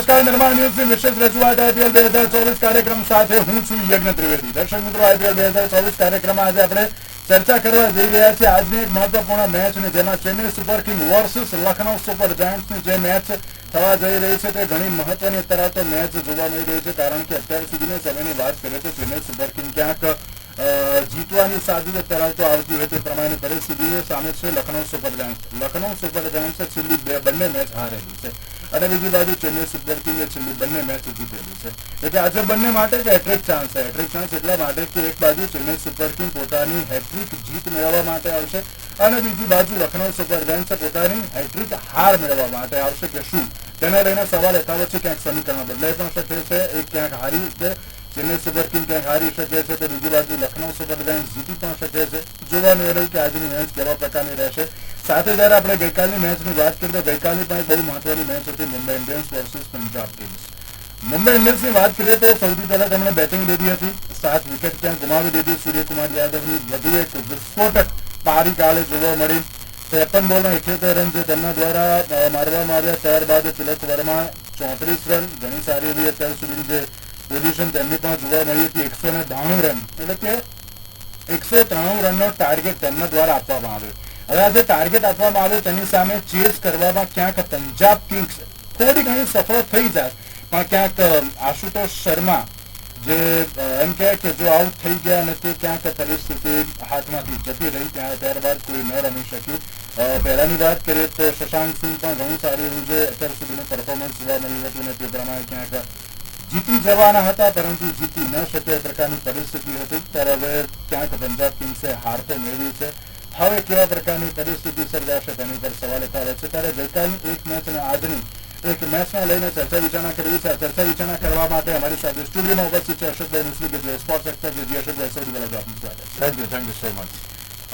નમસ્કાર, નિર્માણ ન્યૂઝની વિશેષ રજૂઆત IPL 2024 કાર્યક્રમ સાથે હું છું યજ્ઞ ત્રિવેદી. દર્શક મિત્રો, IPL 2024 કાર્યક્રમમાં આજે આપણે ચર્ચા કરવા જઈ રહ્યા છીએ આજની એક મહત્વપૂર્ણ મેચની, જેમાં Chennai super king versus Lucknow super જાયન્ટ્સની જે મેચ થવા જઈ રહી છે તે ઘણી મહત્વની અત્યારે તો મેચ જોવા મળી રહી છે, કારણ કે અત્યાર સુધીના સમયની વાત કરીએ તો ચેન્નઈ સુપર કિંગ ક્યાંક જીતવાની સાധ്યતા અત્યારે તો આવતી હોય તે પ્રમાણે પરિસ્થિતિ સામે છે Lucknow super giants. Lucknow super જાયન્ટ્સે છેલ્લી બંને મેચ હારેલી છે અને બીજી બાજુ ચેન્નઈ સુપર કિંગે છેલ્લી બંને મેચ જીતેલી છે. એટલે આજે બંને માટે જ હેટ્રિક ચાન્સ છે. હેટ્રિક ચાન્સ એટલા માટે કે એક બાજુ ચેન્નઈ સુપર કિંગ પોતાની હેટ્રિક જીત મેળવવા માટે આવશે અને બીજી બાજુ લખનઉ સુપર જાયન્ટ્સ પોતાની હેટ્રિક હાર મેળવવા માટે આવશે કે શું, તેને લઈને સવાલ યથાવત છે. ક્યાંક સમીકરણ બદલાઈ પણ શકે છે, એક ક્યાંક હારી કે ચેન્નઈ સુપર કિંગ ક્યાંક હારી શકે છે, તો બીજી બાજુ લખનઉ સુપર જાયન્ટ્સ જીતી પણ શકે છે. જોવાનું એ રહ્યું કે આજની મેચ કેવા પ્રકારની રહેશે. સાથે જયારે આપણે ગઈકાલની મેચની વાત કરીએ તો ગઈકાલની પણ બહુ મહત્વની મેચ હતી, Mumbai Indians versus Punjab kings. Mumbai ઇન્ડિયન્સની વાત કરીએ તો સૌથી પહેલા તેમણે બેટિંગ લીધી હતી, 7 વિકેટ ત્યાં ગુમાવી દીધી. સૂર્યકુમાર યાદવની વધુ એક વિસ્ફોટક પારી કાલે જોવા મળી. 53 બોલમાં 78 રન જે તેમના દ્વારા મારવામાં આવ્યા. ત્યારબાદ તિલક વર્મા 34 રન, ઘણી સારી એવી અત્યાર સુધીની જે પોઝિશન તેમની પણ જોવા મળી હતી. 192 રન, એટલે કે 193 રનનો ટાર્ગેટ તેમના દ્વારા આપવામાં આવ્યો. હવે આ જે ટાર્ગેટ આપવામાં આવ્યો તેની સામે ચેસ કરવામાં ક્યાંક પંજાબ કિંગ્સ થોડી ઘણી સફળ થઈ જાય, પણ ક્યાંક આશુતોષ શર્મા જે એમ કહે કે જો આઉટ થઈ ગયા અને તે ક્યાંક પરિસ્થિતિ હાથમાંથી જતી રહી, ત્યારબાદ કોઈ ન રમી શક્યું. પહેલાની વાત કરીએ તો શશાંક સિંહ પણ ઘણું સારું એવું છે અત્યાર સુધીનું પરફોર્મન્સ જોવા મળ્યું હતું અને તે પ્રમાણે ક્યાંક જીતી જવાના હતા, પરંતુ જીતી ન શકે એ પ્રકારની પરિસ્થિતિ હતી. ત્યારે હવે ક્યાંક પંજાબ કિંગ્સે હાર તો મેળવી છે. હવે કેવા પ્રકારની પરિસ્થિતિ સર્જાશે તેની પર સવાલ યથાવત છે. ત્યારે ગઈકાલની એક મેચ અને આજની એક મેચને લઈને ચર્ચા વિચારણા કરવી છે. ચર્ચા વિચારણા કરવા માટે અમારી સાથે સ્ટુડિયોમાં ઉપસ્થિત છે અશોકભાઈ મુસ્લિમ, કે જે સ્પોર્ટ્સ એક્સપર્ટ છે. અશોકભાઈ, સૌથી પહેલા આપનું સ્વાગત. Thank you so much.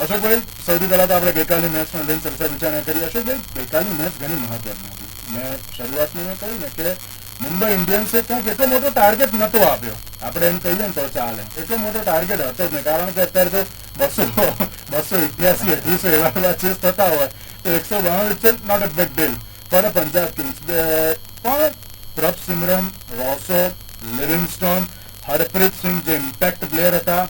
અશોકભાઈ, સૌથી પહેલા તો આપણે ગઈકાલની મેચને લઈને ચર્ચા વિચારણા કરીએ. અશોકભાઈ, ગઈકાલની મેચ ઘણી મહત્વની હતી. મેં શરૂઆતમાં મેં કહ્યું ને કે મુંબઈ ઇન્ડિયન્સે ક્યાંક એટલો મોટો ટાર્ગેટ નતો આપ્યો, આપણે એમ કહીએ ને તો ચાલે. એટલો મોટો ટાર્ગેટ હતો જ નહીં, કારણ કે અત્યારે તો 288 200 એવા ચેસ થતા હોય તો 192 છે not a big deal for Punjab Kings. પણ પ્રભ સિમરન, રોસો, લિવિંગસ્ટોન, હરપ્રીત સિંહ જે ઇમ્પેક્ટ પ્લેયર હતા,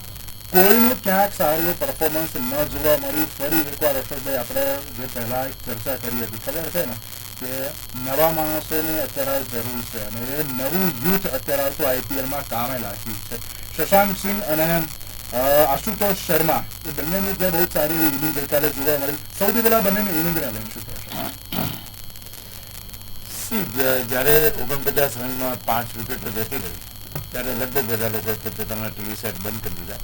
કોઈનું ક્યાંક સારું પરફોર્મન્સ ન જોવા મળ્યું. ફરી એકવાર અશોકભાઈ, આપણે જે પહેલા એક ચર્ચા કરી હતી, ખબર છે ને કે નવા માણસોને અત્યારે જરૂર છે અને એ નવું યુથ અત્યારે તો IPLમાં કામે લાગ્યું છે. શશાંક સિંહ અને આશુતોષ શર્મા એ બંનેની જે બહુ સારી એવી ઇનિંગ ગઈકાલે જોવા મળી. સૌથી પહેલા બંનેની ઇનિંગને લઈને શું કહેશો? જયારે 49 રનમાં 5 વિકેટો જતી રહી ત્યારે લગભગ બધા લોકો પોતાના ટીવી સેટ બંધ કરી દીધા.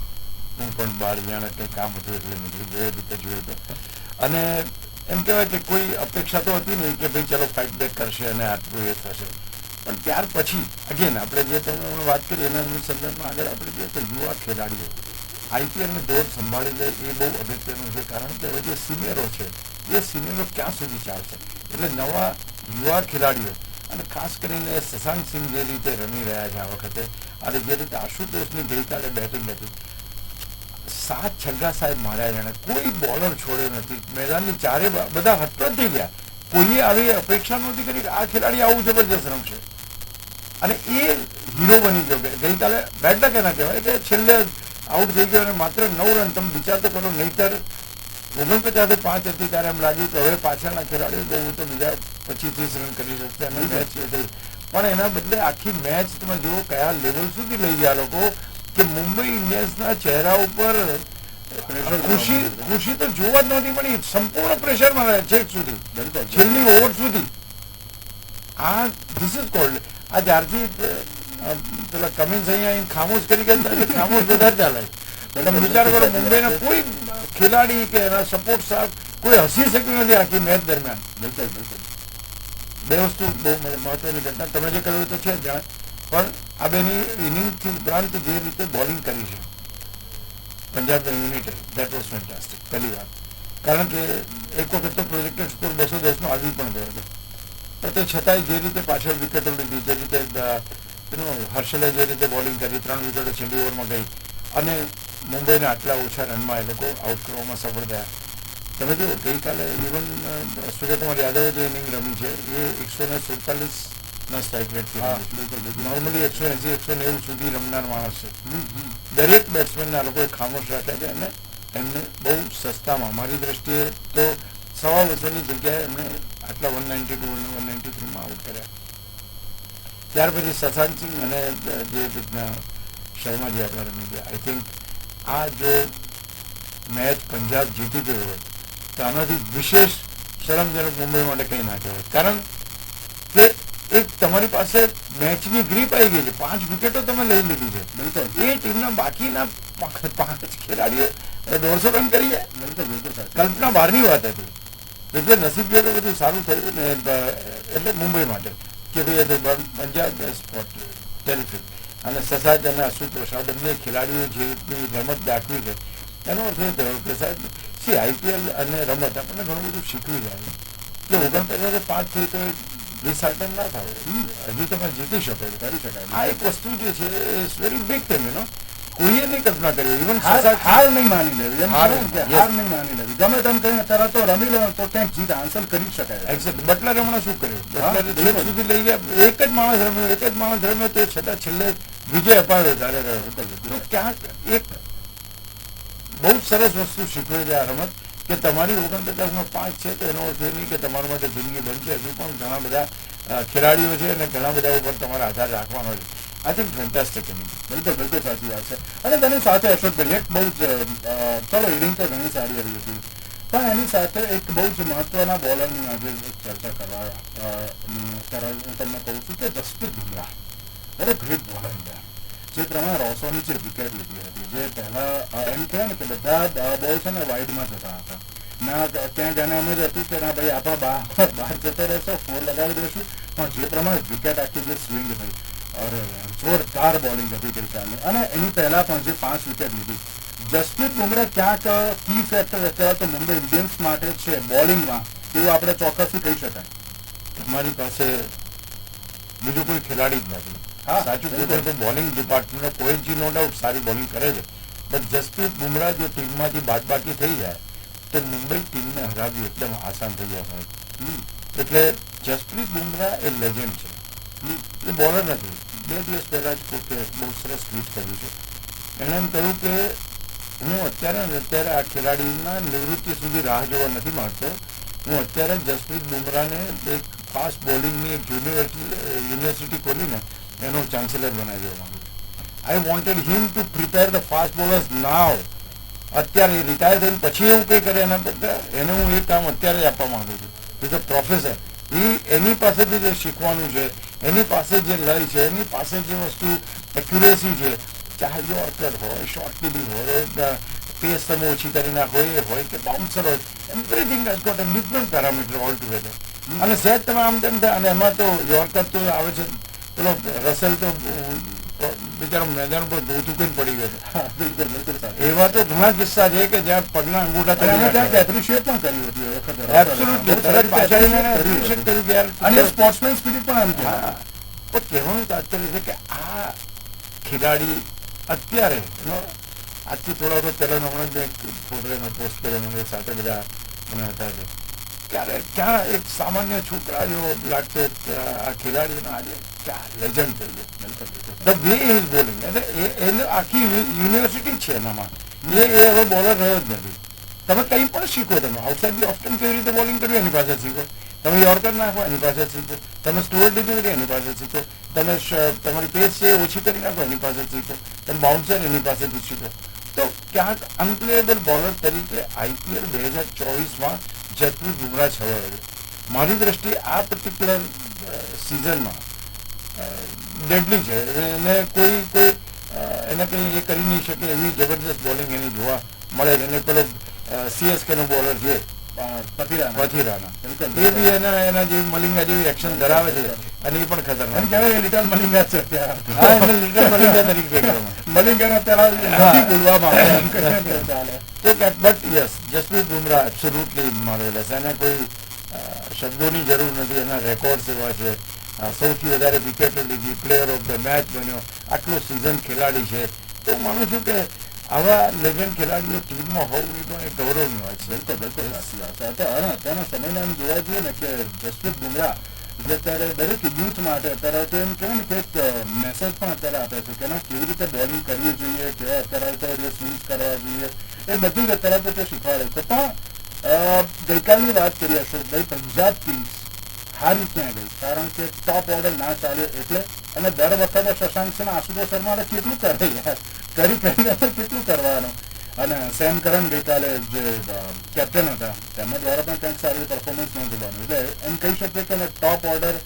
હું પણ બહાર જાણે કંઈ કામ હતું એટલે નીકળી ગયો રીતે જોયો હતો. અને એમ કહેવાય કે કોઈ અપેક્ષા તો હતી નહીં કે ભાઈ ચલો ફાઇટ બેક કરશે અને આટલું એ થશે. પણ ત્યાર પછી અગેન આપણે જે તમે વાત કરી એના અનુસંધાનમાં આગળ આપણે જોઈએ તો યુવા ખેલાડીઓ IPLને દોર સંભાળી લે એ બહુ અગત્યનું છે, કારણ કે હવે જે સિનિયરો છે એ સિનિયરો ક્યાં સુધી ચાલશે. એટલે નવા યુવા ખેલાડીઓ અને ખાસ કરીને શશાંક સિંહ જે રીતે રમી રહ્યા છે આ વખતે, અને જે રીતે આશુતોષની ગઈકાલે બેટિંગ હતી, 7 છગ્ગા સાહેબ માર્યા, જાણે કોઈ બોલર છોડ્યો નથી. મેદાનની ચારે બધા હટપટ થઈ ગયા. કોઈએ આવી અપેક્ષા નહોતી કરી કે આ ખેલાડી આવું જબરજસ્ત રમશે અને એ હીરો બની ગયો. ગઈકાલે બેડ લક એના કહેવાય કે છેલ્લે આઉટ થઈ ગયો અને માત્ર 9 રન. તમે વિચાર તો કરો, નહીતર 49-5 હતી ત્યારે એમ લાગ્યું કે હવે પાછળના ખેલાડીઓ બહુ તો બીજા 25-30 રન કરી શકશે અને મેચ થઈ. પણ એના બદલે આખી મેચ તમે જુઓ કયા લેવલ સુધી લઈ ગયા લોકો કે મુંબઈ ઇન્ડિયન્સના ચહેરા ઉપર ખુશી તો જોવા જ નહોતી મળી. સંપૂર્ણ પ્રેશરમાં રહ્યા છેક સુધી, છેલ્લી ઓવર સુધી. આ ધીસ ઇઝ કોલ્ડ. આ જ્યારથી પેલા કમિન્સ અહીંયા ખામોશ કરી ગયા ત્યારથી ખામોશ વધારે ચાલે. તમે વિચાર કરો, મુંબઈના કોઈ ખેલાડી કે એના સપોર્ટ સ્ટાફ કોઈ હસી શક્યું નથી આખી મેચ દરમિયાન. બે વસ્તુ બહુ મહત્વની ઘટના તમે જે કહ્યું તો છે જ, પણ આ બેની ઇનિંગથી ઉપરાંત જે રીતે બોલિંગ કરી છે પંજાબના યુનિટે, દેટ વોઝ ફેન્ટાસ્ટિક. પહેલી વાત, કારણ કે એક વખત તો પ્રોજેક્ટેડ સ્કોર 210 આવી પણ ગયો હતો, પણ તે છતાંય જે રીતે પાછળ વિકેટો લીધી, જે રીતે હર્ષલે જે રીતે બોલિંગ કરી, 3 વિકેટો છેલ્લી ઓવરમાં ગઈ અને મુંબઈના આટલા ઓછા રનમાં એ લોકો આઉટ કરવામાં સફળ થયા. તમે જો ગઈકાલે ઇવન સૂર્યકુમાર યાદવે જે ઇનિંગ રમી છે એ 147 ના સ્ટ્રાઇક રેટ હા બિલકુલ બિલકુલ નોર્મલી 180 190 સુધી રમનાર માણસ છે. દરેક બેટ્સમેનને આ લોકોએ ખામોશ રાખ્યા છે અને એમને બહુ સસ્તામાં, મારી દ્રષ્ટિએ તો 2.25 જગ્યાએ એમણે આટલા 192 193માં આઉટ કર્યા. ત્યાર પછી શશાંક સિંહ અને જે રીતના શર્માજી આપણા રમી ગયા, આઈ થિંક આ જો મેચ પંજાબ જીતી ગયો હોય તો આનાથી વિશેષ શરમજનક મુંબઈ માટે કંઈ ના કહેવાય. કારણ કે એક તમારી પાસે મેચની ગ્રીપ આવી ગઈ છે, 5 વિકેટો તમે લઈ લીધી છે. બિલકુલ એ ટીમના બાકીના 5 ખેલાડીઓ 150 રન કરી જાય, બિલકુલ બિલકુલ સાચી કલ્પના બહારની વાત હતી. એટલે નસીબ જો તો બધું સારું થયું ને એટલે મુંબઈ માટે કે ભાઈ એ તો પંજાબ સ્પોટ ટેરિફિક. અને સસાજ અને આશુતોષ આ બંને ખેલાડીઓ જે રીતની રમત દાખવી છે એનો અર્થ એ થયો કે સાહેબ સી આઈપીએલ અને રમત આપણને ઘણું બધું શીખવી જાય કે 49 થઈ તો ડિસહાર્ટન ના થાય, હજુ તમે જીતી શકો, કરી શકાય. આ એક વસ્તુ જે છે it's very big thing, you know. કોઈએ નહીં કલ્પના કરી, ઇવન હાર નહીં માની લેવી, એમ હાર કહેવાય ને કે yes. હાર નહીં માની લેવી. ગમે તેમ કહીને તરત તો રમી લો તો ક્યાંક જીત હાંસલ કરી શકાય. એક્ઝેક્ટ. બટલર હમણાં શું કર્યું? હા, બટલરે છેક બિલકુલ. સુધી લઈ ગયા, એક જ માણસ રમ્યો તે છતાં છેલ્લે વિજય અપાવ્યો ત્યારે રહ્યો. તો ક્યાંક એક બહુ જ સરસ વસ્તુ શીખવે છે આ રમત કે તમારી 49માં 5 છે તો એનો અર્થ એ નહીં કે તમારા માટે જિંદગી બનશે. હજુ પણ ઘણા બધા ખેલાડીઓ છે અને ઘણા બધા ઉપર તમારે આધાર રાખવાનો છે. I think fantastic inning. બિલકુલ બિલકુલ સાચી વાત છે. અને તેની સાથે અશોકભાઈ એક બહુ જ ચલો ઇનિંગ તો ઘણી સારી આવી હતી, પણ એની સાથે એક બહુ જ મહત્વના બોલરની આજે એક ચર્ચા કરવા હું તમને કહું છું કે જસપ્રીત બુમરાહ એટલે ગ્રેટ બોલર યાર. જે પ્રમાણે રોસોની જે વિકેટ લીધી હતી, જે પહેલા એમ કહેવાય ને કે બધા બોલ છે ને વાઇડમાં જતા હતા, ના ત્યાં જાણે એમ જ હતું કે ના ભાઈ આપણા બહાર જતો રહેશે, 4 લગાવી દઈશું. પણ જે પ્રમાણે વિકેટ આખી જે સ્વિંગ થઈ, અરે જોરદાર બોલિંગ હતી ગઈકાલની. અને એની પહેલા પણ જે 5 વિકેટ લીધી, જસપ્રીત બુમરાહ ક્યાંક કી ફેક્ટર અત્યારે તો મુંબઈ ઇન્ડિયન્સ માટે છે બોલિંગમાં, એવું આપણે ચોક્કસથી કહી શકાય. તમારી પાસે બીજું કોઈ ખેલાડી જ નથી. હા, સાચું કહું તો બોલિંગ ડિપાર્ટમેન્ટ કોઈ નો ડાઉટ સારી બોલિંગ કરે છે, પણ જસપ્રીત બુમરાહ જો ટીમમાંથી બાદબાકી થઈ જાય તો મુંબઈ ટીમને હરાવવી એકદમ આસાન થઈ જાય. એટલે જસપ્રીત બુમરાહ એ લેજન્ડ છે, એ બોલર નથી. 2 દિવસ પહેલા જ કોકે બહુ સરસ ટ્વીટ કર્યું છે. એણે એમ કહ્યું કે હું અત્યારે આ ખેલાડીના નિવૃત્તિ સુધી રાહ જોવા નથી માંગતો, હું અત્યારે જસપ્રીત બુમરાહને એક ફાસ્ટ બોલિંગની એક યુનિવર્સિટી ખોલીને એનો ચાન્સેલર બનાવી દેવા માંગુ છું. I wanted him to prepare the fast bowlers now. અત્યારે રિટાયર થઈને પછી એવું કંઈ કરે એના કરતાં એને હું એ કામ અત્યારે જ આપવા માંગુ છું. Is a professor. એની પાસેથી જે શીખવાનું છે, એની પાસે જે લય છે, એની પાસે જે વસ્તુ એક્યુરેસી છે, ચાહે યોર્કર હોય, શોર્ટ ડીલિંગ હોય, પેસ તમે ઓછી કરી નાખો એ હોય કે બાઉન્સર હોય, everything has got a different parameter altogether. અને સહેજ તમે આમ તેમ થાય, અને એમાં તો યોર્કર તો આવે છે, પેલો રસેલ તો બિચારો મેદાન પર ધોતું કઈ પડી ગયો. બિલકુલ બિલકુલ સાચું. એવા તો ઘણા કિસ્સા છે કે જ્યાં પગના અંગૂઠા અને એને તરી ક્યાંક એપ્રિશિએટ પણ કર્યું હતું એ વખતે. એબ્સોલ્યુટલી તરત પાછા આવીને એને appreciate કર્યું કે યાર અને સ્પોર્ટ્સમેન સ્પિરિટ પણ એમ કહેવાય. હા. પણ કહેવાનું તાત્પર્ય છે કે આ ખેલાડી અત્યારે આજથી થોડા વખત પહેલા હમણાં જ મેં ફોટો પોસ્ટ કર્યો, સાથે બધા અમે હતા ત્યારે ક્યાં એક સામાન્ય છોકરા જેવો લાગતો આ ખેલાડીનો આજે ક્યાં લેજન્ડ થઈ ગયો. ધ વે ઇઝ બોલિંગ, એટલે એને આખી યુનિવર્સિટી છે એનામાં. એ હવે બોલર રહ્યો જ નથી. તમે કંઈ પણ શીખો, તમે આઉટસાઇડ ધી ઓફસ્ટન કેવી રીતે બોલિંગ કરવી એની પાસે શીખો, તમે યોર્કર નાખો એની પાસે શીખો, તમે સ્ટોર ડિલિવરી એની પાસે શીખો, તમે તમારી પેસ છે ઓછી કરી નાખો એની પાસે શીખો, તમે બાઉન્સર એની પાસેથી શીખો. તો ક્યાંક અનપ્લેયેબલ બોલર તરીકે આઈપીએલ 2024માં જસપ્રીત બુમરાહ છવાયો છે. મારી દ્રષ્ટિએ આ પર્ટિક્યુલર સિઝનમાં ડેડલી છે. એને કોઈ એને કંઈ એ કરી નહીં શકે એવી જબરદસ્ત બોલિંગ એની જોવા મળે છે. એને પેલો સીએસકે નો બોલર છે પથિરાના, એ બી એના જેવી મલિંગા જેવી એક્શન ધરાવે છે અને એ પણ ખતરનાક કહેવાય લિટલ મલિંગા છે. હા, એને લિટલ મલિંગા તરીકે મલિંગાને અત્યારે બોલવામાં આવે. But yes, Jasprit Bumrah absolutely marvellous. એને કોઈ શબ્દોની જરૂર નથી. એના રેકોર્ડ્સ એવા છે, સૌથી વધારે વિકેટો લીધી, પ્લેયર ઓફ ધ મેચ બન્યો, આટલો સિઝન ખેલાડી છે. તો હું માનું છું કે આવા લેજન્ડ ખેલાડીઓ ટીમમાં હોવું એ પણ એક ગૌરવની વાત છે. બિલકુલ બિલકુલ સાચી વાત છે. અત્યારના સમયમાં એમ જોવા જઈએ ને કે જસપ્રીત બુમરાહ એટલે અત્યારે દરેક યુથ માટે અત્યારે તો એમ કહેવાય ને કે એક મેસેજ પણ અત્યારે આપે છે કે ના કેવી રીતે બોલિંગ કરવી જોઈએ, કેવા અત્યારે તો જે સ્વિંગ્સ કરવા જોઈએ, એ બધું જ અત્યારે તો તે શીખવાડે છે. પણ ગઈકાલની વાત કરીએ અશોકભાઈ, પંજાબ કિંગ્સ હારી ક્યાં ગઈ? કારણ કે ટોપ ઓર્ડર ના ચાલ્યો એટલે. અને દર વખતે શશાંક સિંહ, આશુતોષ શર્મા કેટલું કરે યાર, કરીને કેટલું કરવાનું. અને સેમ કરન ગઈકાલે જે કેપ્ટન હતા તેમના દ્વારા પણ કંઈક સારી પરફોર્મન્સ ન જોવાનું, એટલે એમ કહી શકીએ કે ટોપ ઓર્ડર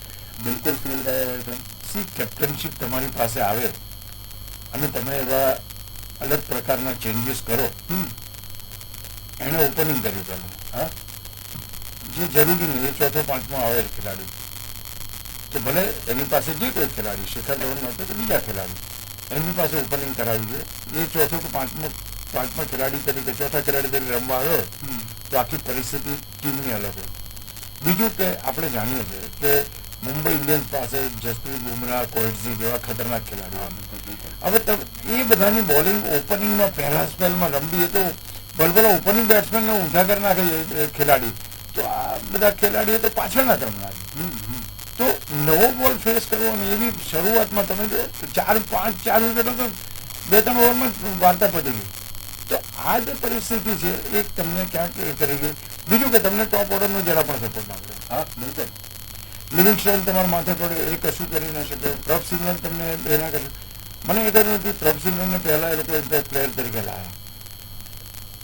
બિલકુલ ફેલ ગયો હોય છે. સી કેપ્ટનશીપ તમારી પાસે આવે અને તમે એવા અલગ પ્રકારના ચેન્જીસ કરો. એને ઓપનિંગ કર્યું પહેલું, હા, જે જરૂરી નહીં. એ ચોથો પાંચમો આવે ખેલાડી તો ભલે એની પાસે જે કોઈ ખેલાડી, શિખર ધવન નહોતો તો બીજા ખેલાડી, એમની પાસે ઓપનિંગ કરાવી છે. એ ચોથો કે પાંચમા ખેલાડી તરીકે, ચોથા ખેલાડી તરીકે રમવા આવ્યો તો આખી પરિસ્થિતિ ટીમની અલગ હોય. બીજું કે આપણે જાણીએ છીએ કે મુંબઈ ઇન્ડિયન્સ પાસે જસપ્રીત બુમરાહ, કોહલી જેવા ખતરનાક ખેલાડીઓ. હવે એ બધાની બોલિંગ ઓપનિંગમાં પહેલા સ્પેલમાં રમવી એ તો ભલભલા ઓપનિંગ બેટ્સમેનને ઊંધા કરી નાખે ખેલાડી, તો આ બધા ખેલાડીઓ તો પાછળના ક્રમના. તો નવો બોલ ફેસ કરવો અને એવી શરૂઆતમાં તમે જો 4 વિકેટો તો 2-3 ઓવરમાં વાર્તા પતી ગઈ. તો આ જે પરિસ્થિતિ છે એ તમને ક્યાંક એ કરી ગઈ. બીજું કે તમને ટોપ ઓર્ડરનો જરા પણ સપોર્ટ ના મળે. હા, બિલકુલ. લિવિંગસ્ટોન તમારા માથે પડે, એ કશું કરી ના શકે. પ્રભસિમરન તમને એ ના કરે. મને એ ખબર નથી પ્રભસિમરનને પહેલા એ લોકો ઇમ્પેક્ટ પ્લેયર તરીકે લાવ્યા.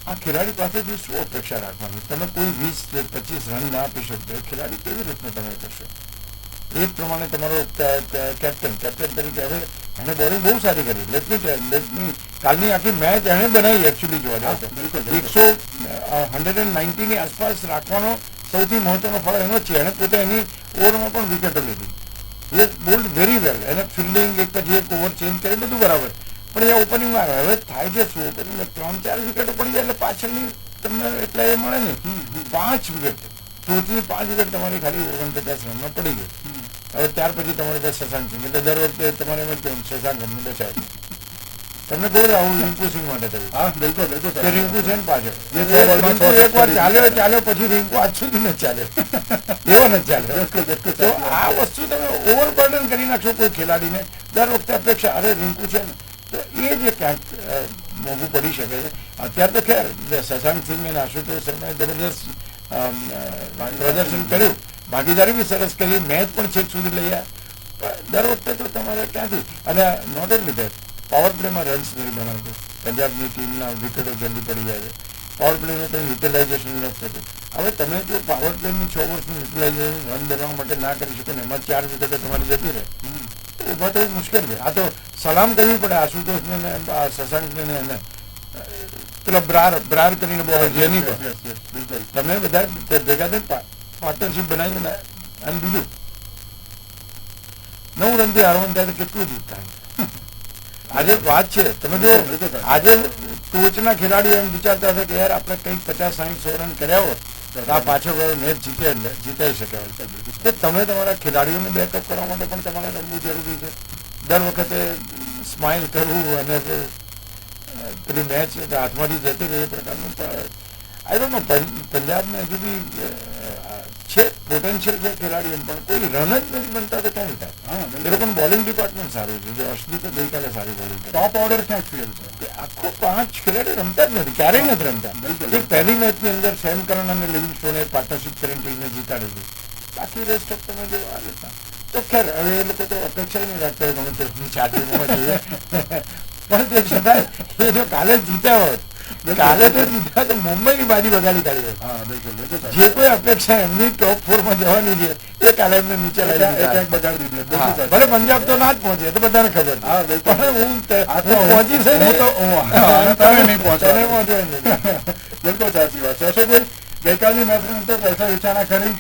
આ ખેલાડી પાસેથી શું અપેક્ષા રાખવાની? તમે કોઈ 20-25 રન ના આપી શકતો, ખેલાડી કેવી રીતના તમે કરશો? એ પ્રમાણે તમારો કેપ્ટન તરીકે હવે એને બોલિંગ બહુ સારી કરી. લેટમી કાલની આખી મેચ એને બનાવી એકચ્યુઅલી જોવા જાવ તો 190 ની આસપાસ રાખવાનો સૌથી મહત્વનો ફળ એનો જ છે. એને પોતે એની ઓવરમાં પણ વિકેટો લીધી. એ બોલ્ડ વેરી વેલ. એને ફિલ્ડિંગ એક પછી એક ઓવર ચેન્જ કરી, બધું બરાબર. પણ એ ઓપનિંગમાં હવે થાય છે શું? ઓપનિંગમાં 3-4 વિકેટો પડી જાય એટલે પાછળની તમને એટલે એ મળે ને 5 વિકેટ, ટોટલી 5 વિકેટ તમારી ખાલી 49 રનમાં પડી ગઈ. હવે ત્યાર પછી તમારે પાસે શશાંક સિંહ, એટલે દર વખતે તમારે એમ જ કહ્યું શશાંક અમને બચાવે. તમને કહું આવું રિંકુ સિંહ માટે થયું. હા, બિલકુલ બિલકુલ. રિંકુ છે ને પાછળ એકવાર ચાલ્યો પછી રિંકુ આજ સુધી નથી ચાલ્યો, એવો નથી ચાલ્યો. તો આ વસ્તુ તમે ઓવરબર્ડન કરી નાખશો કોઈ ખેલાડીને. દર વખતે અપેક્ષા અરે રિંકુ છે ને, તો એ જે ક્યાંક મોંઘું પડી શકે છે. અત્યારે તો ખેર શશાંક સિંહ અને આશુતોષ શર્માએ જબરદસ્ત પ્રદર્શન કર્યું, ભાગીદારી બી સરસ કરી, મેચ પણ છેક સુધી લઈ આવ્યા. દર વખતે તો તમારે ક્યાંથી, અને નોટ ઓનલી ધેટ, પાવર પ્લેમાં રન્સ નથી બનાવતું. પંજાબની ટીમના વિકેટો જલ્દી પડી જાય છે. પાવર પ્લેનું કંઈ યુટિલાઇઝેશન નથી થતું. હવે તમે જો પાવર પ્લેની 6 વર્ષનું યુટિલાઇઝેશન રન બનાવવા માટે ના કરી શકો ને એમાં 4 વિકેટો તમારી જતી રહે તો ઉભા થવું મુશ્કેલ છે. આ તો સલામ કરવી પડે આશુતોષને ને શશાંકને ને એને પેલા બ્રાર કરીને બોલો જેની પર તમે બધા ભેગા થઈને પાર્ટનરશીપ બનાવી. અને બીજું 9 રનથી હારવાનું ત્યારે કેટલું જીતતા આજે વાત છે. તમે જો આજે ટોચના ખેલાડીઓ એમ વિચારતા હશે કે યાર આપણે કંઈક 50-60-100 રન કર્યા હોત તો આ પાછળ મેચ જીતાઈ શકે. તો તમે તમારા ખેલાડીઓને બેકઅપ કરવા માટે પણ તમારે રમવું જરૂરી છે. દર વખતે સ્માઇલ કરવું અને પેલી મેચ હાથમાંથી જતી રહી એ પ્રકારનું આઈ ડોન્ટ નો. પંજાબને હજુ બી છે પોટેન્શિયલ છે ખેલાડીઓ, પણ કોઈ રન જ નથી બનતા તો ક્યાં થાય? એ લોકોનું બોલિંગ ડિપાર્ટમેન્ટ સારું છે. જો અશ્વિન તો ગઈકાલે સારી બોલિંગ કરી. ટોપ ઓર્ડર ક્યાં ફેલ છે? આખો 5 ખેલાડી રમતા જ નથી, ક્યારેય નથી રમતા. એક પહેલી મેચની અંદર સેમ કરન અને લિવિંગસ્ટોને પાર્ટનરશીપ કરીને ટીમને જીતાડી દીધી. બાકી રેસ્ટ ઓફ તમે જો આ રીતના તો ખેર હવે એ લોકો તો અપેક્ષા નહીં રાખતા હોય ગમે તે ચાટીમાં જોઈએ. પણ તે છતાં એ જો કાલે જીત્યા હોત, કાલે તો જીત્યા તો મુંબઈની બાજી બગાડી કાઢી હોત. જે કોઈ અપેક્ષા એમની ટોપ 4 માં જવાની છે એ કાલે એમને નીચે લાવી બગાડી દીધી. ભલે પંજાબ તો ના જ પહોંચે તો બધાને ખબર, પણ હું પહોંચી છે ને તમે નહીં પહોંચવા પહોંચવા નહીં. બિલકુલ સાચી વાત છે. અશોકભાઈ, ગઈકાલની મેચની તો ચર્ચા વિચારણા કરી.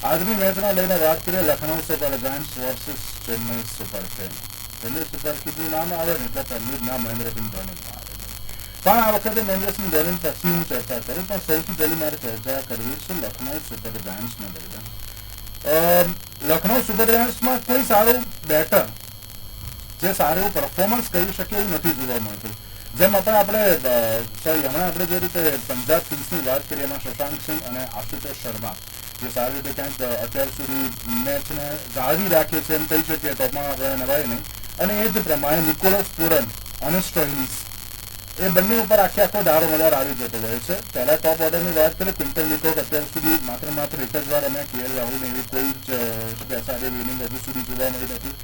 આજની મેચના લઈને વાત કરીએ Lucknow super giants versus Chennai super kings. Chennai super કિંગ્સનું નામ આવે ને એટલે પહેલું જ નામ મહેન્દ્રસિંહ ધોની આવે છે. પણ આ વખતે મહેન્દ્રસિંહ ધોની પછી હું ચર્ચા કરું, પણ સૌથી પહેલી મારે ચર્ચા કરવી છે લખનઉ સુપર જાયન્ટ્સને લઈને. લખનઉ સુપર જાયન્ટ્સમાં કોઈ સારું બેટર જે સારું એવું પરફોર્મન્સ કરી શકે એવું નથી જોવા મળતું. જેમ આપણે હમણાં આપણે જે રીતે પંજાબ કિંગ્સની વાત કરીએ એમાં શશાંક સિંહ અને આશુતોષ શર્મા જે સારી રીતે ક્યાંક અત્યાર સુધી મેચને જાળવી રાખે છે એમ કહી શકીએ તો પણ આપણે નવાય નહીં. અને એ જ પ્રમાણે નિકોલસ પૂરન અને સ્ટોઇનિસ એ બંને ઉપર આખો દારો મદાર આવી જતો હોય છે. પહેલા ટોપ ઓર્ડરની વાત કરીએ, ક્વિન્ટન ડિકોક અત્યાર સુધી માત્ર એક જ વાર અમે KL રાહુલ એવી કોઈ જ સારી ઇનિંગ હજુ સુધી જોવા મળી નથી.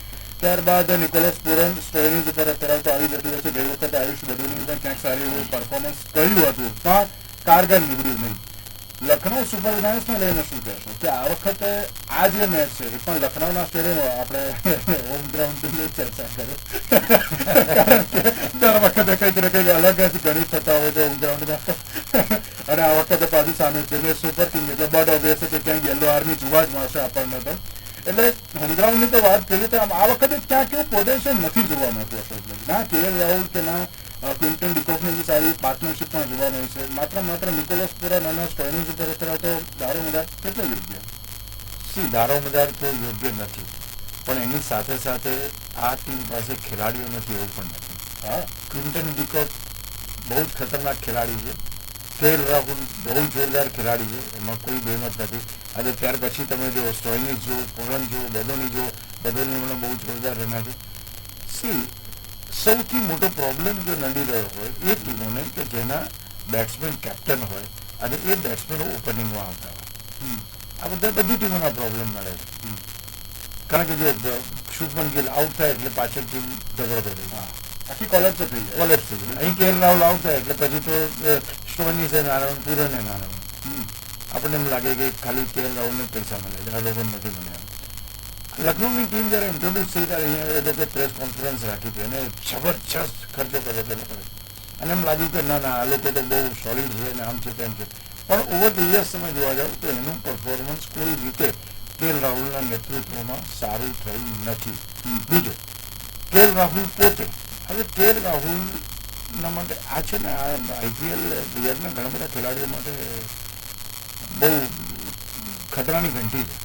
ત્યારબાદ નિકોલસ પૂરન સ્ટોઇનિસ ઉપર અત્યારે તો આવી જતું હોય છે. ગઈ વખતે આયુષ બદોની પણ ક્યાંક સારી એવું પરફોર્મન્સ કર્યું હતું પણ કારગર નીવડ્યું નહીં. લખનઉ સુપર જાયન્ટ્સને લઈને શું કહેશો કે આ વખતે આ જે મેચ છે એ પણ લખનઉના સ્ટેડિયમ આપણે હોમ ગ્રાઉન્ડની ચર્ચા કરીએ કારણ કે દર વખતે કંઈક ને કંઈક અલગ જ ગણિત થતા હોય છે હોમ ગ્રાઉન્ડમાં. અને આ વખતે પાછું સામે ચેન્નઈ સુપર કિંગ એટલે બડ ઓબ્વિયસ કે ક્યાંક યેલો આર્મી જોવા જ મળશે આપણને તો. એટલે હોમ ગ્રાઉન્ડની તો વાત કરીએ તો આ વખતે ક્યાંક એવું પોટેન્શિયલ નથી જોવા મળતું અશોકભાઈ. ના KL રાહુલ કે ના ક્વિન્ટન ડિકોકની બી સારી પાર્ટનરશિપ પણ જોવા મળી છે. માત્ર નિકોલસ પૂરન અને સ્ટોઇનિસ ઉપર અત્યારે તો દારોમદાર કેટલો યોગ્ય? દારોમદાર તો યોગ્ય નથી, પણ એની સાથે સાથે આ ટીમ પાસે ખેલાડીઓ નથી એવું પણ નથી. હા, ક્વિન્ટન ડિકોક બહુ જ ખતરનાક ખેલાડી છે. KL રાહુલ બહુ જોરદાર ખેલાડી છે, એમાં કોઈ બેમત નથી. અને ત્યાર પછી તમે જો સ્ટોઇનિસ જો, પૂરન જો, બદોની મને બહુ જોરદાર રમ્યા છે. સૌથી મોટો પ્રોબ્લેમ જો નડી રહ્યો હોય એ ટીમોને કે જેના બેટ્સમેન કેપ્ટન હોય અને એ બેટ્સમેનો ઓપનિંગમાં આવતા હોય. આ બધી ટીમોના પ્રોબ્લેમ નડે છે. કારણ કે જો શુભમન ગિલ આઉટ થાય એટલે પાછળ ટીમ ઝઘડો થઈ જાય, આખી કોલેજ થઈ જાય. અહીં KL રાહુલ આઉટ થાય એટલે પછી તો સ્ટોઇનિસ એ નારાયણ, પૂરન એ નારાયણ. આપણને એમ લાગે કે ખાલી KL રાહુલને પૈસા મળે છે, આ લોકોને નથી મળ્યા. લખનઉની ટીમ જયારે ઇન્ટ્રોડ્યુસ થઈ ત્યારે અહીંયા એ લોકોએ પ્રેસ કોન્ફરન્સ રાખી હતી અને જબરજસ્ત ખર્ચો કર્યો હતો લોકોએ. અને એમ લાગ્યું કે ના આ લોકો તો બહુ સોલિડ છે ને આમ છે તેમ છે. પણ ઓવર ધ યર્સ તમે જોવા જાઓ તો એનું પરફોર્મન્સ કોઈ રીતે KL રાહુલના નેતૃત્વમાં સારું થયું નથી. બીજું KL રાહુલ પોતે, હવે KL રાહુલના માટે આ છે ને આ IPL પ્લેયરના ઘણા બધા ખેલાડીઓ માટે બહુ ખતરાની ઘંટી છે.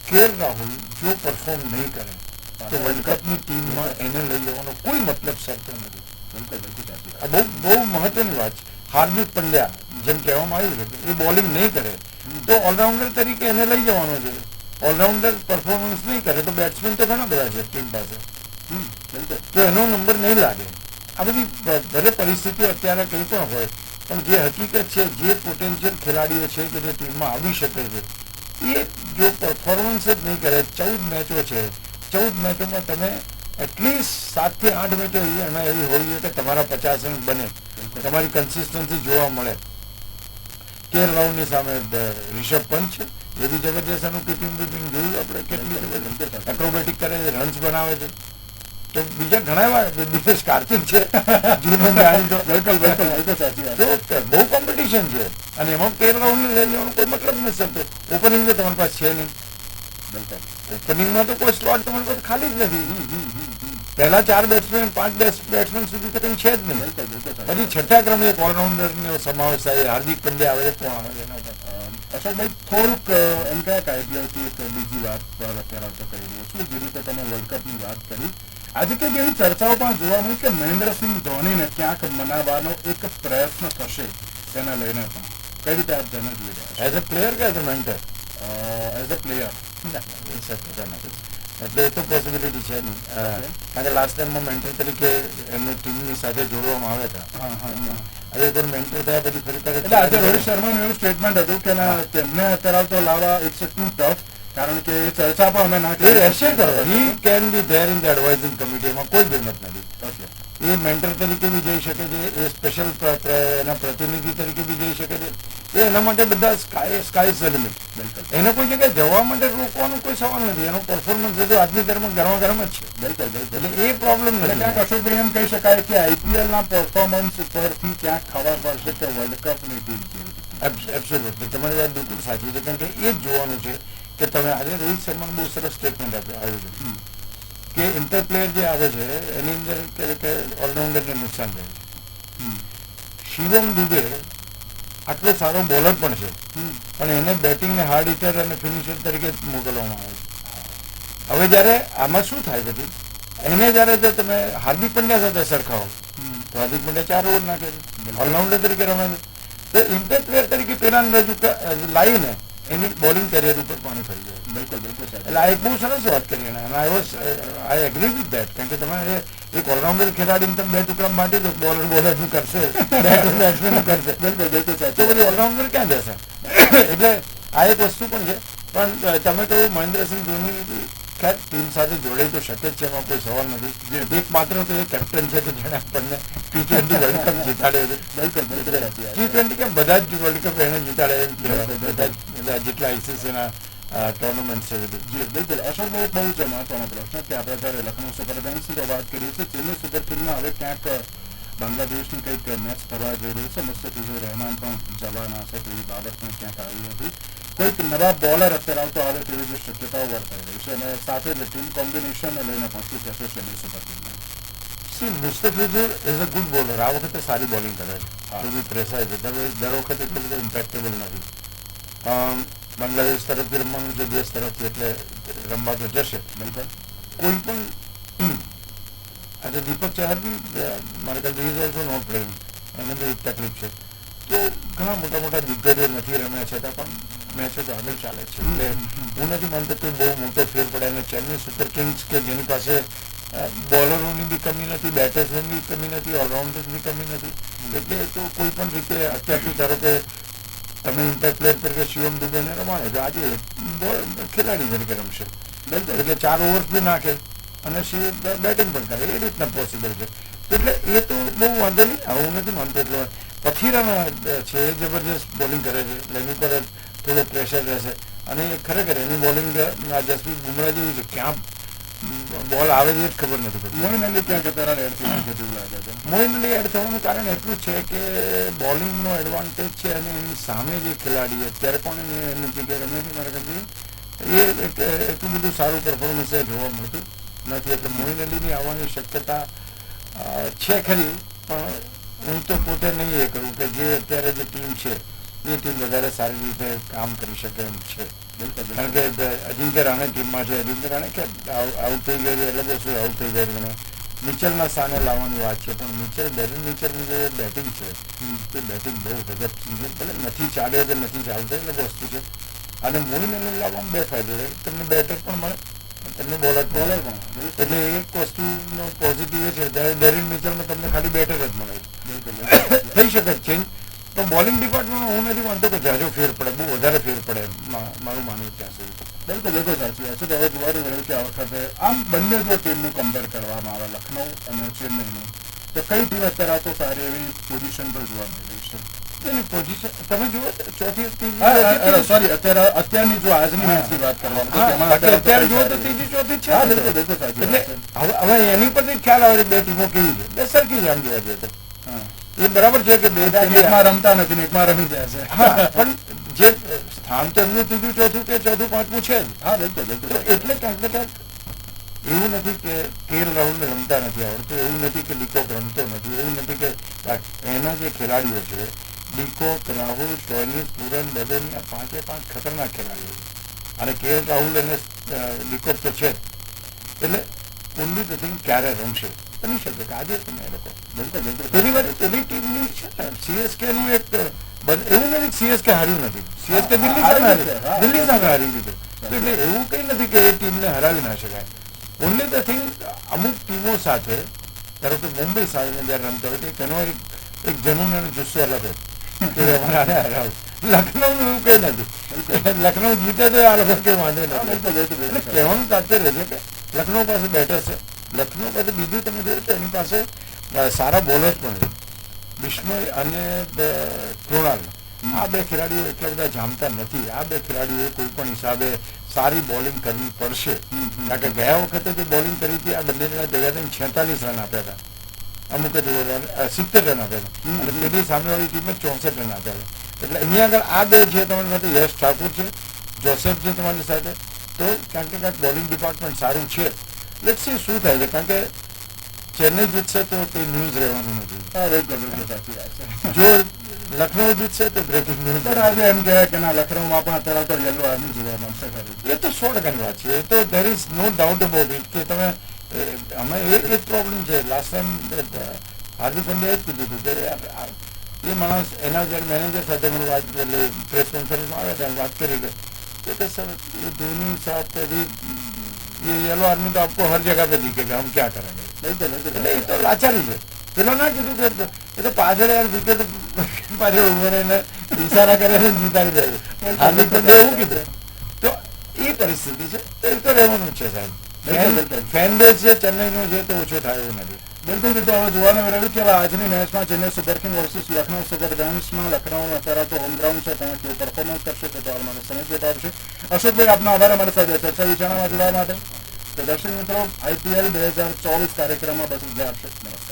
KL રાહુલ જો પરફોર્મ નહીં કરે તો વર્લ્ડ કપની ટીમમાં એને લઈ જવાનો કોઈ મતલબ સરતો નથી. આ બહુ મહત્વની વાત છે. હાર્દિક પંડ્યા જેમ કહેવામાં આવ્યું છે એ બોલિંગ નહીં કરે તો ઓલરાઉન્ડર તરીકે એને લઈ જવાનો છે. ઓલરાઉન્ડર પરફોર્મન્સ નહીં કરે તો બેટ્સમેન તો ઘણા બધા છે ટીમ પાસે, તો એનો નંબર નહીં લાગે. આ બધી ભલે પરિસ્થિતિઓ અત્યારે કંઈ પણ હોય પણ જે હકીકત છે, જે પોટેન્શિયલ ખેલાડીઓ છે કે જે ટીમમાં આવી શકે છે એ જો પરફોર્મન્સ જ નહીં કરે. 14 મેચો છે, 14 મેચોમાં તમે એટલીસ્ટ 7 થી 8 મેચો એમાં એવી હોવી જોઈએ કે તમારા 50 રન બને, તમારી કન્સિસ્ટન્સી જોવા મળે. KL રાહુલની સામે રિષભ પંત છે, એ બી જબરજસ્ત એનું કીપિંગ જોયું આપણે કેટલી જબરજસ્ત એક્રોબેટિક કરે છે, રન્સ બનાવે છે. તો બીજા ઘણા એવા દિનેશ કાર્તિક છે બહુ કોમ્પિટિશન છે અને એમાં KL રાહુલને લઈ જવાનો કોઈ મતલબ નથી શકતો. ઓપનિંગ તો તમારી પાસે છે નહીં, ઓપનિંગમાં તો કોઈ સ્લોટ તમારી પાસે ખાલી જ નથી. પહેલા 4 બેટ્સમેન 5 બેટ્સમેન સુધી તો કંઈ છે જ નહીં. પછી છઠ્ઠા ક્રમે એક ઓલરાઉન્ડરનો સમાવેશ થાય, હાર્દિક પંડ્યા આવે છે, કોણ આવે છે એના પર. અશોકભાઈ થોડુંક એમ કહે કે IPLથી એક બીજી વાત પર અત્યારે તો કહી રહ્યો છું. જે રીતે તમે વર્લ્ડ કપની વાત કરી, આજે કંઈક એવી ચર્ચાઓ પણ જોવા મળી કે મહેન્દ્રસિંહ ધોનીને ક્યાંક મનાવવાનો એક પ્રયત્ન થશે તેને લઈને પણ. કઈ રીતે આપ તેને જોઈ રહ્યા એઝ અ પ્લેયર કે as a mentor? As a player એ શક્યતા નથી, એટલે એ તો પોસિબિલિટી છે નહીં. કારણ કે લાસ્ટ ટાઈમમાં મેન્ટર તરીકે એમને ટીમની સાથે જોડવામાં આવ્યા હતા. હવે પણ મેન્ટર થયા પછી ફરી એટલે આજે રોહિત શર્માનું એવું સ્ટેટમેન્ટ હતું કે તેમને અત્યારે તો લાવવા ઇટ્સ ટુ ટફ, કારણ કે ચર્ચા પણ અમે ના કરી રહેશે કરો. He can be there in the advising committee, એમાં કોઈ બેમત નથી. એ મેન્ટર તરીકે બી જઈ શકે છે, એ સ્પેશિયલ એના પ્રતિનિધિ તરીકે બી જઈ શકે છે. એ એના માટે બધા સ્કાય ઇઝ ધ લિમિટ. એને કોઈ જગ્યાએ જવા માટે રોકવાનો કોઈ સવાલ નથી. એનો પરફોર્મન્સ હજુ આજની તારીખમાં ગરમા જ છે. એટલે એ પ્રોબ્લેમ નથી. ક્યાંક અશોકભાઈ એમ કહી શકાય કે IPLના પરફોર્મન્સ ઉપરથી ક્યાંક ખબર પડશે કે વર્લ્ડ કપની ટીમ કેવી. એબ્સોલ્યુટલી તમારી વાત બિલકુલ સાચી છે. કારણ કે એ જ જોવાનું છે કે તમે આજે રોહિત શર્માનું બહુ સરસ સ્ટેટમેન્ટ આવ્યું છે કે ઇન્ટર પ્લેયર જે આવે છે એની અંદર કે ઓલરાઉન્ડરને નુકસાન થાય છે. શિવમ દુબે આટલો સારો બોલર પણ છે પણ એને બેટિંગને હાર્ડ હિટર અને ફિનિશર તરીકે મોકલવામાં આવે છે. હવે જ્યારે આમાં શું થાય પછી એને જ્યારે જો તમે હાર્દિક પંડ્યા સાથે સરખાવો તો હાર્દિક પંડ્યા 4 ઓવર નાખે છે, ઓલરાઉન્ડર તરીકે રમે છે. તો ઇન્ટર પ્લેયર તરીકે પેલા રજૂ લાવીને એની બોલિંગ કરિયર ઉપર પાણી ફરી જાય. બિલકુલ બિલકુલ સાહેબ. એટલે આ એક બહુ સરસ વાત કરી એને, અને આઈ એગ્રી વિથ ધેટ. કારણ કે તમે એક ઓલરાઉન્ડર ખેલાડીને તમે બે ટુકડા બાંટી દો, બોલર શું કરશે, બેટ્સમેન કરશે, બિલકુલ બિલકુલ સાહેબ. તો પછી ઓલરાઉન્ડર ક્યાં જશે? એટલે આ એક વસ્તુ પણ છે. પણ તમે કહ્યું મહેન્દ્રસિંહ ધોની ખેર ટીમ સાથે જોડે તો શકે જ છે, એમાં કોઈ સવાલ નથી. એક માત્ર તો એ કેપ્ટન છે કે જેણે આપણને T20 વર્લ્ડ કપ જીતાડ્યો છે. બિલકુલ બિલકુલ સાચી વાત. T20 કે બધા જ વર્લ્ડ કપ એને જીતાડ્યા એમ કહેવાય, બધા જેટલા ICCના ટુર્નામેન્ટ છે બધું. જી બિલકુલ. અશોક બહુ જ મહત્વનો પ્રશ્ન કે આપણે જ્યારે લખનઉ સુપર કિંગ્સની તો વાત કરીએ છીએ, ચેન્નઈ સુપર કિંગમાં હવે ક્યાંક બાંગ્લાદેશની કંઈક મેચ થવા જઈ રહી છે. મુસ્તફિઝુર રહેમાન પણ જવાના છે તેવી બાબત પણ ક્યાંક આવી હતી. કોઈક નવા બોલર અત્યારે આવતો આવે તેવી જે શક્યતાઓ વર્તાઈ રહી છે, અને સાથે જ ટીમ કોમ્બિનેશનને લઈને પણ શું કહેશો ચેન્નઈ સુપર કિંગમાં? Mustafizur is a good bowler. આ વખતે સારી બોલિંગ કરે છે, તો બી પ્રેસાય છે. દર વખતે એટલું બધું ઇમ્પેક્ટેબલ નથી. બાંગ્લાદેશ તરફથી રમવાનું છે, દેશ તરફથી, એટલે રમવા તો જશે. બિલકુલ. કોઈ પણ ટીમ, આજે દીપક ચહર બી મારે ખ્યાલ ઇઝ ઓલ્સો નોટ પ્લેઇંગ, એને બી તકલીફ છે. તો ઘણા મોટા મોટા દિગ્ગજો નથી રમ્યા છતાં પણ મેચો તો આગળ ચાલે છે. એટલે હું નથી માનતો કે બહુ મોટો ફેર પડે. અને ચેન્નઈ સુપર કિંગ્સ કે જેની પાસે બોલરોની બી કમી નથી, બેટર્સની બી કમી નથી, ઓલરાઉન્ડર્સની કમી નથી, એટલે તો કોઈ પણ રીતે અત્યારથી ધારો કે તમે ઇમ્પેક્ટ પ્લેયર તરીકે શિવમ દુબેને રમાડો છો, આજે ખેલાડી તરીકે રમશે. એટલે 4 ઓવર્સ બી નાખે અને બેટિંગ પણ કરે, એ રીતના પોસિબલ છે. એટલે એ તો બહુ વાંધો નહીં. હું નથી માનતો. એટલે પથીરાના છે, એ જબરજસ્ત બોલિંગ કરે છે, એટલે એની પર થોડો પ્રેશર રહેશે. અને ખરેખર એની બોલિંગ જસપ્રીત બુમરાહ જેવી છે, ક્યાં બોલ આવે છે એ જ ખબર નથી પડતી. મોઇન અલી ક્યાંક અત્યારે એડ થઈ ગયું એવું લાગે છે. મોઇન અલી એડ થવાનું કારણ એટલું છે કે બોલિંગનો એડવાન્ટેજ છે, અને એની સામે જે ખેલાડી અત્યારે પણ એની જગ્યાએ રમે છે, મારા ખ્યાલથી એ એટલું બધું સારું પરફોર્મન્સ જોવા મળતું નથી. એટલે મોઇન અલીની આવવાની શક્યતા છે ખરી, પણ હું તો પોતે નહીં એ કરું કે જે અત્યારે જે ટીમ છે એ ટીમ વધારે સારી રીતે કામ કરી શકે એમ છે. કારણ કે અજિંક્ય રાણે ટીમમાં છે. અજિંક્ય રાણે કે આઉટ થઈ ગયું એટલે બહુ શું આઉટ થઈ ગયું. મને મિચેલના સ્થાને લાવવાની વાત છે, પણ ડેરિન મિચેલની જે બેટિંગ છે એ બેટિંગ બહુ ગજબ છે. ભલે નથી ચાલે કે નથી ચાલતો એટલે વસ્તુ છે. અને મોઇન અલી લાવવામાં બે ફાયદો છે, તમને બેટર પણ મળે, તમને બોલર પણ. એટલે એક વસ્તુનો પોઝિટિવ એ છે, જ્યારે ડેરિન મિચેલમાં તમને ખાલી બેટર જ મળે. થઈ શકે ચેન્જ, તો બોલિંગ ડિપાર્ટમેન્ટમાં હું નથી માનતો કે જાજો ફેર પડે, બહુ વધારે ફેર પડે મારું માનવું ત્યાં સુધી. બિલકુલ બિલકુલ સાચી વાત છે. તો હવે જોવાનું રહ્યું કે આ વખતે આમ બંને જો ટીમનું કમ્પેર કરવામાં આવે, લખનઉ અને ચેન્નઈનું, તો કઈ ટીમ અત્યારે તો સારી એવી પોઝિશન પર જોવા મળી રહી છે? એની પોઝિશન તમે જુઓ ચોથી સોરી અત્યારની જો આજની મેચની વાત કરવામાં અત્યારે જુઓ તો ત્રીજી ચોથી છે. એટલે હવે એની પરથી ખ્યાલ આવે બે ટીમો કેવી છે, બે સરખી છે આમ જોવા જઈએ તો. એ બરાબર છે કે બે એકમાં રમતા નથી ને એકમાં રમી જાય છે. હા, પણ જે સ્થાન તો એમનું ત્રીજું ચોથું કે ચોથું પાંચમું છે જ. હા બિલકુલ બિલકુલ. એટલે ક્યાંક ને ક્યાંક એવું નથી કે KL રાહુલને રમતા નથી આવડતું, એવું નથી કે ડીકોક રમતો નથી, એવું નથી કે એના જે ખેલાડીઓ છે ડીકોક, રાહુલ, સ્ટોઇનિસ, પુરન, બદેની, આ 5 ખતરનાક ખેલાડીઓ છે. અને KL રાહુલ અને ડીકોક તો છે જ. એટલે ઓનલી ધ થિંગ ક્યારે રમશે બની શકે કે આજે તમે એ લોકો પેલી વાર પેલી ટીમની છે ને CSK નું એક એવું નથી CSK હાર્યું નથી, CSK દિલ્હી સામે હારી દીધું. એટલે એવું કઈ નથી કે એ ટીમને હરાવી ના શકાય. ઓનલી ધ થિંગ અમુક ટીમો સાથે, ધારો કે મુંબઈ સાથે જયારે રમતા હોય તેનો એક જનૂન અને જુસ્સો અલગ હોય કે અમારે હરાવું. લખનઉ નું એવું કઈ નથી. લખનઉ જીતે તો આ લોકો કઈ વાંધો નથી. કહેવાનું તાત્પર્ય છે કે લખનઉ પાસે બેટર છે. લખનઉ પાસે બીજું તમે જોયું તો એની પાસે સારા બોલર્સ પણ છે. બિશ્નોઈ અને કૃણાલ, આ બે ખેલાડીઓ એટલા બધા જામતા નથી. આ બે ખેલાડીઓ કોઈ પણ હિસાબે સારી બોલિંગ કરવી પડશે. કારણ કે ગયા વખતે જે બોલિંગ કરી હતી આ બંને જણા ભેગા થઈને 46 રન આપ્યા હતા, અમુક જ 70 રન આપ્યા હતા, અને પેલી સામેવાળી ટીમે 64 રન આપ્યા હતા. એટલે અહીંયા આગળ આ બે છે તમારી સાથે, યશ ઠાકુર છે, જોસેફ છે તમારી સાથે, તો ક્યાંક ને ક્યાંક બોલિંગ ડિપાર્ટમેન્ટ સારું છે. લેટ્સ સી શું થાય છે. કારણ કે ચેન્નઈ જીતશે તો કોઈ ન્યૂઝ રહેવાનું નથી. જો લખનઉ જીતશે તો બ્રેકિંગ ન્યૂઝ. આજે એમ કહેવાય કે ના લખનઉમાં પણ અત્યારે તો યલો આર્મી જોવા મળશે ખરી. એ તો 100% વાત છે. એ તો there is no doubt about it કે તમે અમે એ જ પ્રોબ્લેમ છે. લાસ્ટ ટાઈમ હાર્દિક પંડ્યાએ જ કીધું હતું કે એ માણસ એના જયારે મેનેજર સાથે મને વાત એટલે પ્રેસ કોન્ફરન્સમાં આવ્યા હતા વાત કરી કે सर ये धोनी साहब अभी ये येलो आर्मी तो आपको हर जगह पे दिखेगा, हम क्या करेंगे? એટલે એ તો લાચારી છે. પેલો ના કીધું કે એ તો પાછળ યાર વિકેટ પાછળ ઉભો રહીને ઇશારા કરે છે જીતાડી જાય છે. હાર્દિક પંડ્યા એવું કીધું. તો એ પરિસ્થિતિ છે. એ તો રહેવાનું જ છે સાહેબ. ફેન બેઝ છે ચેન્નઈનો છે તો ઓછો થાય એવું નથી. બિલકુલ મિત્રો હવે જોવાનું રહ્યું કે હવે આજની મેચમાં Chennai super king versus Lucknow super જાયન્ટ્સમાં લખનઉનો અત્યારે તો હોમ ગ્રાઉન્ડ છે, તમે કેવું પરફોર્મન્સ કરશે તો તમારે મને સમજ બતાવશે. અશોકભાઈ આપનો આભાર અમારી સાથે ચર્ચા વિચારણામાં જોડાવા માટે. તો દર્શક મિત્રો IPL 2024 કાર્યક્રમમાં બસ રજા આપશે. નમસ્કાર.